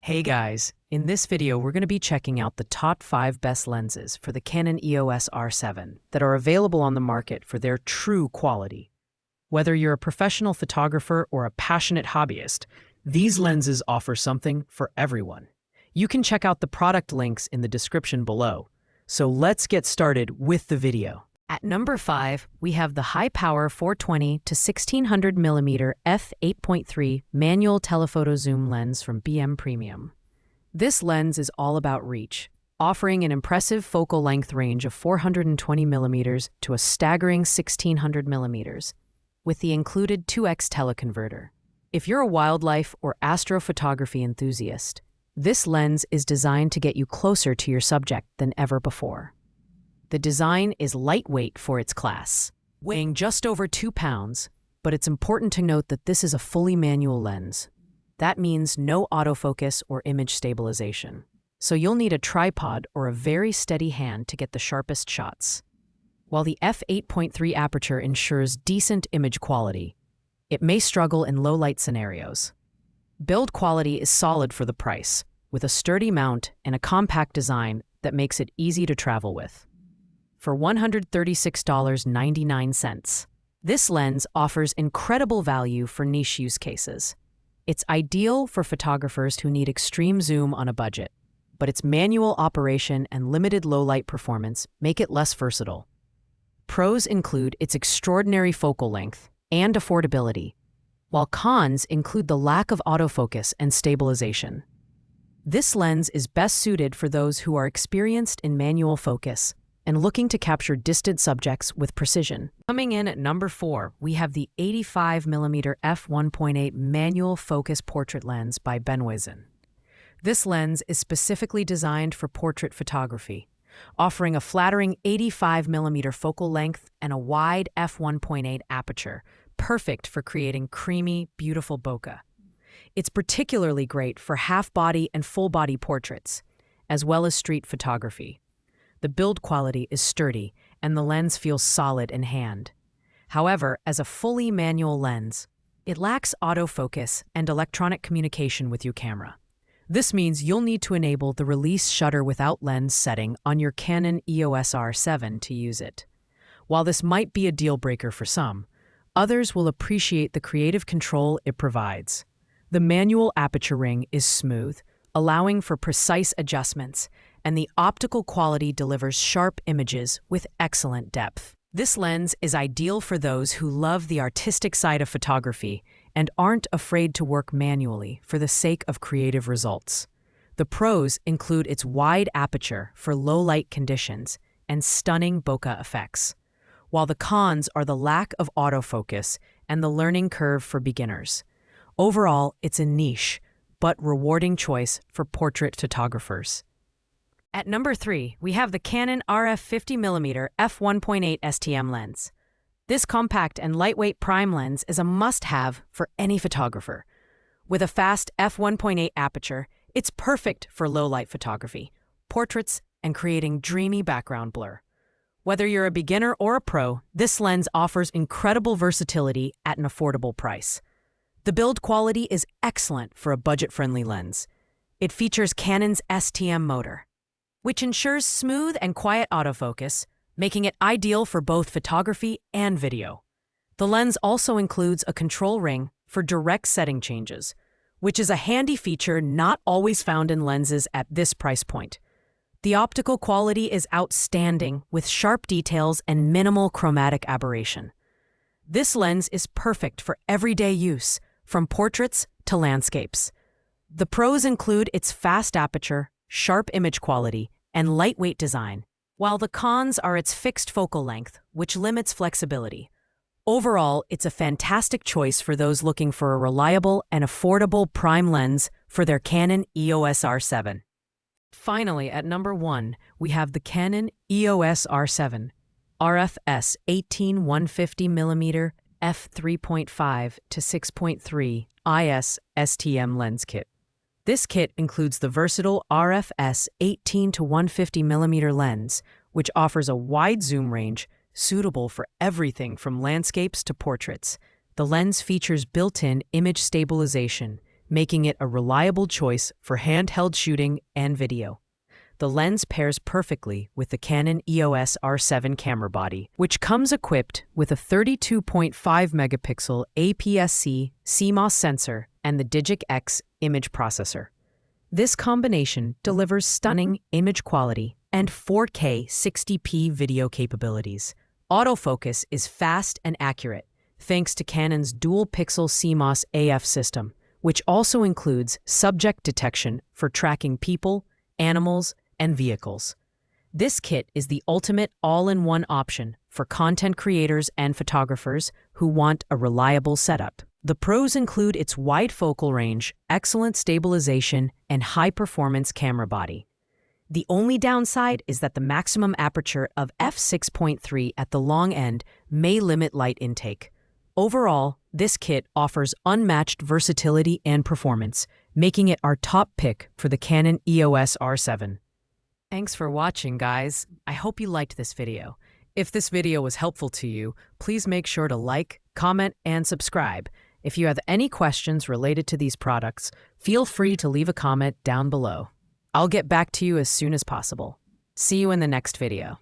Hey guys, in this video we're going to be checking out the top 5 best lenses for the Canon EOS R7 that are available on the market for their true quality. Whether you're a professional photographer or a passionate hobbyist, these lenses offer something for everyone. You can check out the product links in the description below. So let's get started with the video. At number 5, we have the high-power 420 to 1600mm f8.3 manual telephoto zoom lens from BM Premium. This lens is all about reach, offering an impressive focal length range of 420mm to a staggering 1600mm, with the included 2x teleconverter. If you're a wildlife or astrophotography enthusiast, this lens is designed to get you closer to your subject than ever before. The design is lightweight for its class, weighing just over 2 pounds, but it's important to note that this is a fully manual lens. That means no autofocus or image stabilization, so you'll need a tripod or a very steady hand to get the sharpest shots. While the f8.3 aperture ensures decent image quality, it may struggle in low-light scenarios. Build quality is solid for the price, with a sturdy mount and a compact design that makes it easy to travel with. For $136.99, this lens offers incredible value for niche use cases. It's ideal for photographers who need extreme zoom on a budget, but its manual operation and limited low-light performance make it less versatile. Pros include its extraordinary focal length and affordability, while cons include the lack of autofocus and stabilization. This lens is best suited for those who are experienced in manual focus and looking to capture distant subjects with precision. Coming in at number 4, we have the 85mm f1.8 manual focus portrait lens by Benoisin. This lens is specifically designed for portrait photography, offering a flattering 85mm focal length and a wide f1.8 aperture, perfect for creating creamy, beautiful bokeh. It's particularly great for half-body and full-body portraits, as well as street photography. The build quality is sturdy, and the lens feels solid in hand. However, as a fully manual lens, it lacks autofocus and electronic communication with your camera. This means you'll need to enable the release shutter without lens setting on your Canon EOS R7 to use it. While this might be a deal breaker for some, others will appreciate the creative control it provides. The manual aperture ring is smooth, allowing for precise adjustments, and the optical quality delivers sharp images with excellent depth. This lens is ideal for those who love the artistic side of photography and aren't afraid to work manually for the sake of creative results. The pros include its wide aperture for low-light conditions and stunning bokeh effects, while the cons are the lack of autofocus and the learning curve for beginners. Overall, it's a niche, but rewarding choice for portrait photographers. At number 3, we have the Canon RF50mm f1.8 STM lens. This compact and lightweight prime lens is a must-have for any photographer. With a fast f1.8 aperture, it's perfect for low-light photography, portraits, and creating dreamy background blur. Whether you're a beginner or a pro, this lens offers incredible versatility at an affordable price. The build quality is excellent for a budget-friendly lens. It features Canon's STM motor, which ensures smooth and quiet autofocus, making it ideal for both photography and video. The lens also includes a control ring for direct setting changes, which is a handy feature not always found in lenses at this price point. The optical quality is outstanding, with sharp details and minimal chromatic aberration. This lens is perfect for everyday use, from portraits to landscapes. The pros include its fast aperture, sharp image quality, and lightweight design, while the cons are its fixed focal length, which limits flexibility. Overall, it's a fantastic choice for those looking for a reliable and affordable prime lens for their Canon EOS R7. Finally, at number 1, we have the Canon EOS R7 RFS 18-150mm f3.5 to 6.3 IS STM lens kit. This kit includes the versatile RFS 18-150mm lens, which offers a wide zoom range suitable for everything from landscapes to portraits. The lens features built-in image stabilization, making it a reliable choice for handheld shooting and video. The lens pairs perfectly with the Canon EOS R7 camera body, which comes equipped with a 32.5-megapixel APS-C CMOS sensor and the Digic X image processor. This combination delivers stunning image quality and 4K 60p video capabilities. Autofocus is fast and accurate, thanks to Canon's dual-pixel CMOS AF system, which also includes subject detection for tracking people, animals, and vehicles. This kit is the ultimate all-in-one option for content creators and photographers who want a reliable setup. The pros include its wide focal range, excellent stabilization, and high-performance camera body. The only downside is that the maximum aperture of f6.3 at the long end may limit light intake. Overall, this kit offers unmatched versatility and performance, making it our top pick for the Canon EOS R7. Thanks for watching, guys. I hope you liked this video. If this video was helpful to you, please make sure to like, comment, and subscribe. If you have any questions related to these products, feel free to leave a comment down below. I'll get back to you as soon as possible. See you in the next video.